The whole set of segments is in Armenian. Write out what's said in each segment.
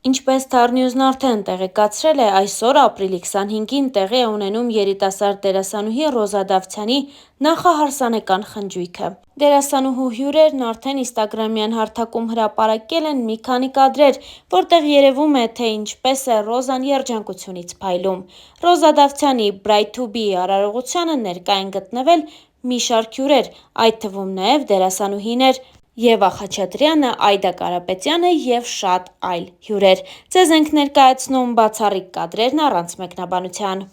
Ինչպես Թարնյուզն արդեն տեղեկացրել է, այսօր ապրիլի 25-ին տեղի է ունենում երիտասարդ դերասանուհի Ռոզա Դավթյանի նախահարսանեկան խնջույքը։ Դերասանուհու հյուրերն արդեն ինստագրամյան հարթակում հրապարակել են մի քանի կադրեր, որտեղ երևում է, թե ինչպես է Ռոզան երջանկությունից փայլում։ Ռոզա Դավթյանի Bright to be արարողությանը ներկա են գտնվել մի շարք հյուրեր, այդ թվում նաև դերասանուհիներ Եվա Խաչատրյանը, Այդա Կարապետյանը և շատ այլ հյուրեր։ Ձեզ ենք ներկայացնում բացառիկ կադրերն առանց մեկնաբանության։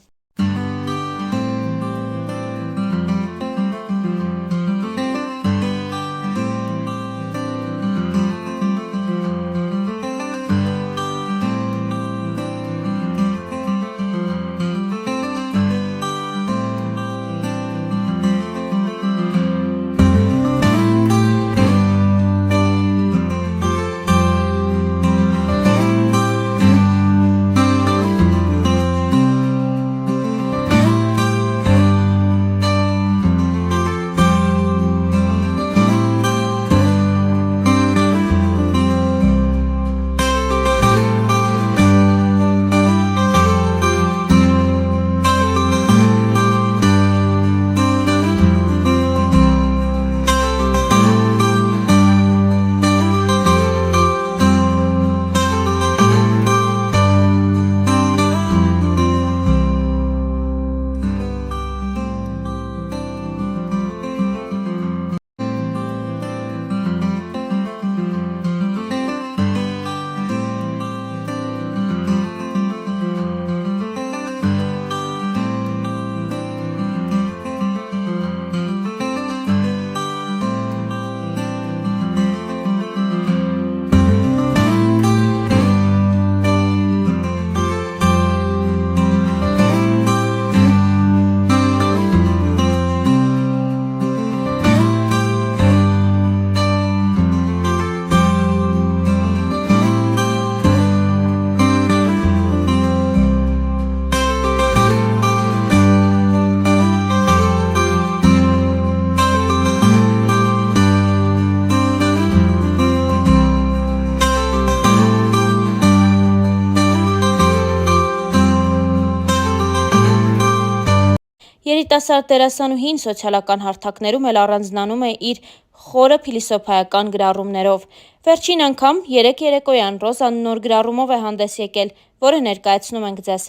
Երիտասարդ դերասանուհին սոցիալական հարթակներում էլ առանձնանում է իր խորը փիլիսոփայական գրառումներով։ Վերջին անգամ 3 երեկոյան Ռոզան նոր գրառումով է հանդես եկել, որը ներկայացնում ենք ձեզ։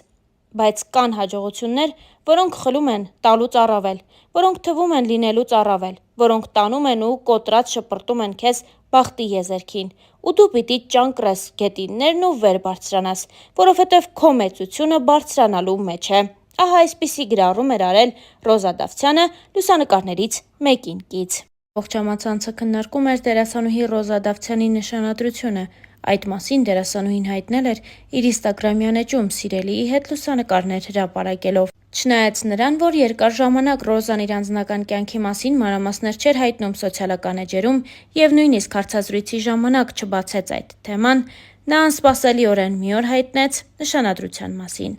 Բայց կան հաջողություններ, որոնք խլում են տալուց առավել, որոնք թվում են լինելուց առավել, որոնք տանում են ու կոտրած շպրտում են քեզ բախտի եզերքին, ու դու պիտի ճանկռես գետիններն ու վեր բարձրանաս, որովհետև քո մեծությունը բարձրանալու մեջ է։ Ահա այսպիսի գրառում էր արել Ռոզա Դավթյանը լուսանկարներից մեկին կից։ Ողջ համացանցը քննարկում էր դերասանուհի Ռոզա Դավթյանի նշանադրությունը։ Այդ մասին դերասանուհին հայտնել էր իր ինստագրամյան էջում սիրելիի հետ լուսանկարներ հրապարակելով։ Չնայած նրան, որ երկար ժամանակ Ռոզան իր անձնական կյանքի մասին մանրամասներ չէր հայտնում սոցիալական էջերում և նույնիսկ հարցազրույցի ժամանակ չբացեց այդ թեման, նա անսպասելիորեն մի օր հայտնեց նշանադրության մասին։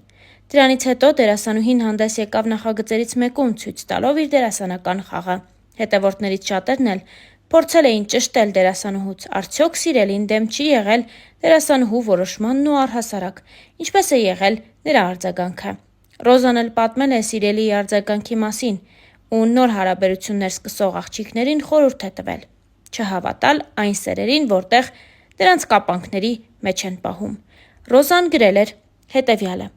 Դրանից հետո դերասանուհին հանդես եկավ նախագծերից մեկում ցույց տալով իր դերասանական խաղը։ Հետևորդներից շատերն էլ փորձել էին ճշտել դերասանուհուց, արդյոք սիրելին դեմ չի եղել դերասանուհու որոշմանն ու առհասարակ, ինչպես է եղել նրա արձագանքը։ Ռոզան էլ պատմել է սիրելիի արձագանքի մասին ու նոր հարաբերություններ սկսող աղջիկներին խորհուրդ է տվել չհավատալ այն սերերին, որտեղ դրանց կապանքների մեջ են պահում։ Ռոզան գրել էր հետևյալը.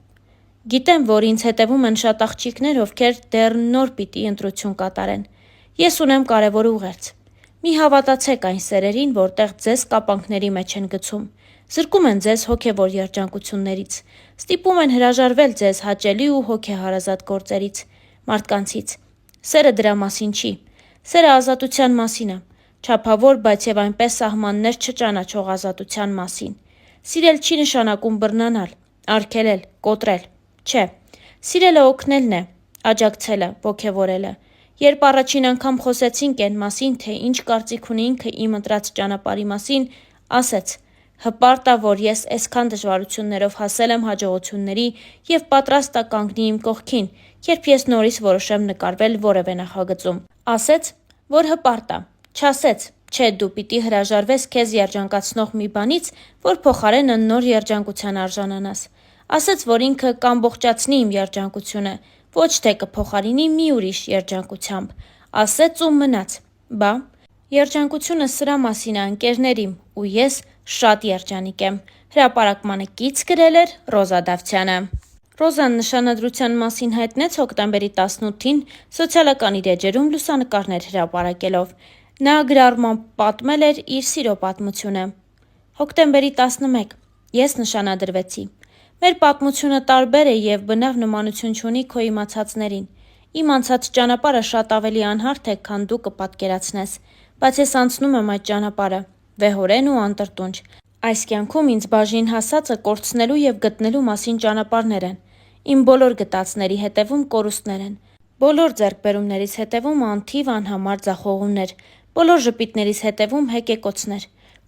Գիտեմ, որ ինձ հետևում են շատ աղջիկներ, ովքեր դեռ նոր պիտի ընտրություն կատարեն։ Ես ունեմ կարևոր ուղերձ։ Մի հավատացեք այն սերերին, որտեղ ձեզ կապանքների մեջ են գցում։ Զրկում են ձեզ հոգևոր երջանկություններից։ Ստիպում են հրաժարվել ձեզ հաճելի ու հոգեհարազատ գործերից, մարդկանցից։ Սերը դրա մասին չի։ Սերը ազատության մասին է։ Չափավոր, բայց եւ այնպես սահմաններ չճանաչող ազատության մասին։ Սիրել չի նշանակում բռնանալ, արգելել, կոտրել։ Չէ, սիրելը օգնելն է, աջակցելը, ոգևորելը։ Երբ առաջին անգամ խոսեցինք այն մասին, թե ինչ կարծիք ունի ինքը իմ ընտրած ճանապարհի մասին, ասեց. հպարտ ա, որ ես այսքան դժվարություններով հասել եմ հաջողությունների եւ պատրաստ ա կանգնի իմ կողքին, երբ ես նորից որոշեմ նկարվել որևէ նախագծում։ Ասեց, որ հպարտ ա, չասեց, Չէ, դու պիտի հրաժարվես քեզ երջանկացնող մի բանից, որ փոխարենը նոր երջանկության արժանանաս։ Ասաց, որ ինքը կամբողջացնի իմ երջանկությունը, ոչ թե կփոխարինի մի ուրիշ երջանկությամբ։ Ասեց ու մնաց։ Բա, երջանկությունը սրա մասին է, ընկերներիմ, ու ես շատ երջանիկ եմ։ Հրապարակմանը կից գրել էր Ռոզա Դավթյանը։ Ռոզան նշանադրության մասին հայտնեց հոկտեմբերի 18-ին սոցիալական իր էջերում լուսանկարներ հրապարակելով։ Նա գրառմամբ պատմել էր իր սիրո պատմությունը։ Հոկտեմբերի 11. Ես նշանադրվեցի։ Մեր պատմությունը տարբեր է և բնավ նմանություն չունի քո իմացածներին։ Իմ անցած ճանապարհը շատ ավելի անհարթ է, քան դու կպատկերացնես, բայց ես անցնում եմ այդ ճանապարհը, վեհորեն ու անտրտունջ։ Այս կյանքում ինձ բաժին հասածը կորցնելու և գտնելու մասին ճանապարհներ են։ Իմ բոլոր գտածների հետևում կորուստներ են։ Բոլոր ձեռքբերումներից հետևում անթիվ անհամար ձախողումներ, բոլոր ժպիտներից հետևում հեկեկոցներ։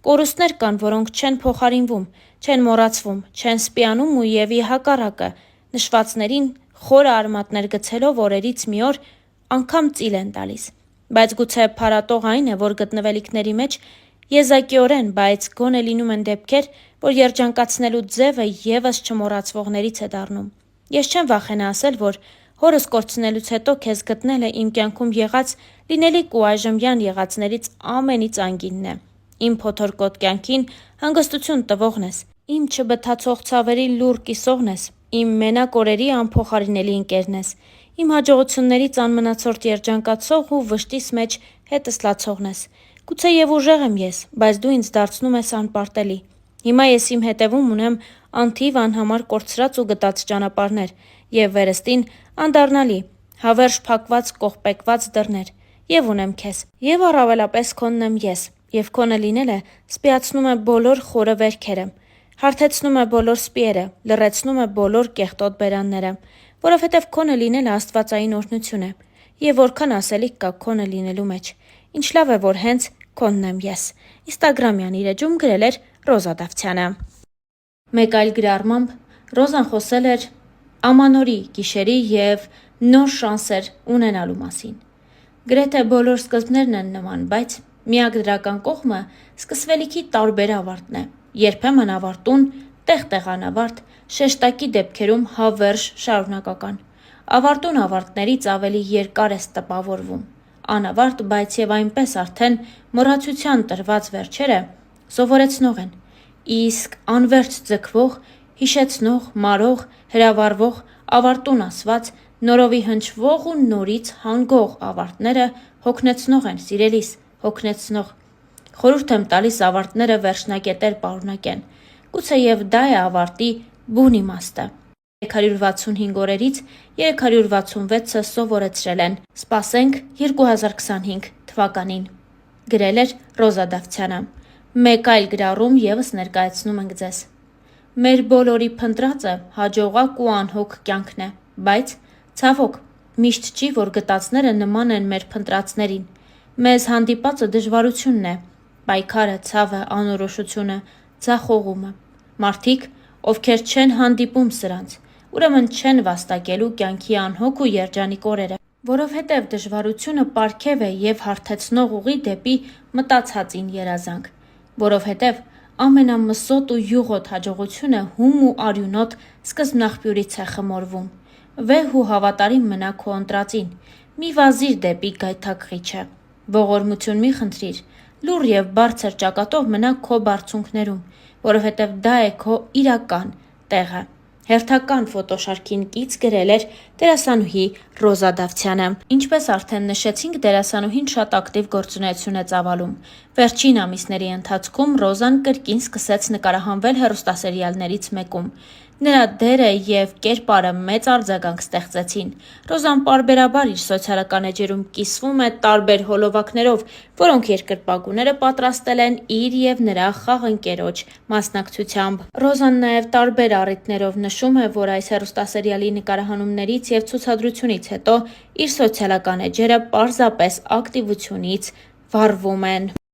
Կորուստներ կան, որոնք չեն փոխարինվում, չեն մոռացվում, չեն սպիանում ու և ի հակառակը, նշվածներին խորը արմատներ գցելով օրերից մի օր անգամ ծիլ են տալիս։ Բայց գուցե փարատող այն է, որ գտնվելիքների մեջ եզակիորեն, բայց գոնե լինում են դեպքեր, որ երջանկացնելու ձևը ևս չմոռացվողներից է դառնում։ Ես չեմ վախենա ասել, որ հորս կորցնելուց հետո քեզ գտնելը իմ կյանքում եղած լինելիք ու այժմյան եղածներից ամենից անգինն է։ Իմ փոթորկոտ կյանքին հանգստություն տվողն ես, իմ չբթացող ցավերի լուռ կիսողն ես, իմ մենակ օրերի անփոխարինելի ընկերն ես, իմ հաջողություններից անմնացորդ երջանկացող ու վշտիս մեջ հետս լացողն ես։ Գուցեև ուժեղ եմ ես, բայց դու ինձ դարձնում ես անպարտելի։ Հիմա ես իմ հետևում ունեմ անթիվ անհամար կորցրած ու գտած ճանապարհներ և վերստին անդառնալի, հավերժ փակված կողպեկված դռներ, և ունեմ քեզ, և առավելապես քոնն եմ ես, և քոնը լինելը սպիացնում է բոլոր խորը վերքերը, հարթեցնում է բոլոր սպիերը, լռեցնում է բոլոր կեղտոտ բերանները, որովհետև քոնը լինելը աստվածային օրհնություն է, և որքան ասելիք կա քոնը լինելու մեջ, ինչ լավ է, որ հենց քոնն եմ ես։ Ինստագրամյան իր էջում գրել էր Ռոզա Դավթյանը։ Մեկ այլ գրառմամբ Ռոզան խոսել էր ամանորի, գիշերի և նոր շանսեր ունենալու մասին։ Գրեթե բոլոր սկզբներն են նման, բայց միակ դրական կողմը սկսվելիքի տարբեր ավարտն է։ Երբեմն ավարտուն, տեղ-տեղ անավարտ, շեշտակի դեպքերում հավերժ շարունակական։ Ավարտուն ավարտներից ավելի երկար ես տպավորվում։ Անավարտ, բայց և այնպես արդեն մոռացության տրված վերջերը սովորեցնող են, իսկ անվերջ ձգվող, հիշեցնող, մարող, հրավառվող, ավարտուն ասված, նորովի հնչվող ու նորից հանգող ավարտները հոգնեցնող են, սիրելիս, հոգնեցնող։ Խորհուրդ եմ տալիս ավարտները վերջնակետեր պարունակեն։ Գուցեև դա է ավարտի բուն իմաստը։ 365 օրերից 366-ը սովորեցրել են։ Սպասենք 2025 թվականին։ Գրել էր Ռոզա Դավթյանը։ Մեկ այլ գրառում ևս ներկայացնում ենք ձեզ։ Մեր բոլորի փնտրածը հաջողակ ու անհոգ կյանքն է, բայց, ցավոք, միշտ չի, որ գտածները նման են մեր փնտրածներին։ Մեզ հանդիպածը դժվարությունն է, պայքարը, ցավը, անորոշությունը, ձախողումը։ Մարդիկ, ովքեր չեն հանդիպում սրանց, ուրեմն չեն վաստակելու կյանքի անհոգ ու երջանիկ օրերը, որովհետև դժվարությունը պարգև է և հարթեցնող ուղի դեպի մտածածին երազանք, որովհետև ամենամսոտ ու յուղոտ հաջողությունը հում ու արյունոտ սկզբնաղբյուրից է խմորվում։ Վեհ ու հավատարիմ մնա քո ընտրածին, մի վազիր դեպի գայթակղիչը, ողորմություն մի խնդրիր, լուռ և բարձր ճակատով մնա քո բարձունքներում, որովհետև դա է քո իրական տեղը։ Հերթական ֆոտոշարքին կից գրել էր դերասանուհի Ռոզա Դավթյանը։ Ինչպես արդեն նշեցինք, դերասանուհին շատ ակտիվ գործունեություն է ծավալում։ Վերջին ամիսների ընթացքում Ռոզան կրկին սկսեց նկարահանվել հեռուստասերիալներից մեկում։ Նրա դերը և կերպարը մեծ արձագանք ստեղծեցին։ Ռոզան պարբերաբար իր սոցիալական էջերում կիսվում է տարբեր հոլովակներով, որոնք երկրպագուները պատրաստել են իր և նրա խաղընկերոջ մասնակցությամբ։ Ռոզան նաև տարբեր առիթներով նշում է, որ այս հեռուստասերիալի նկարահանումներից և ցուցադրությունից հետո իր սոցիալական էջերը պարզապես ակտիվությունից վառվում են։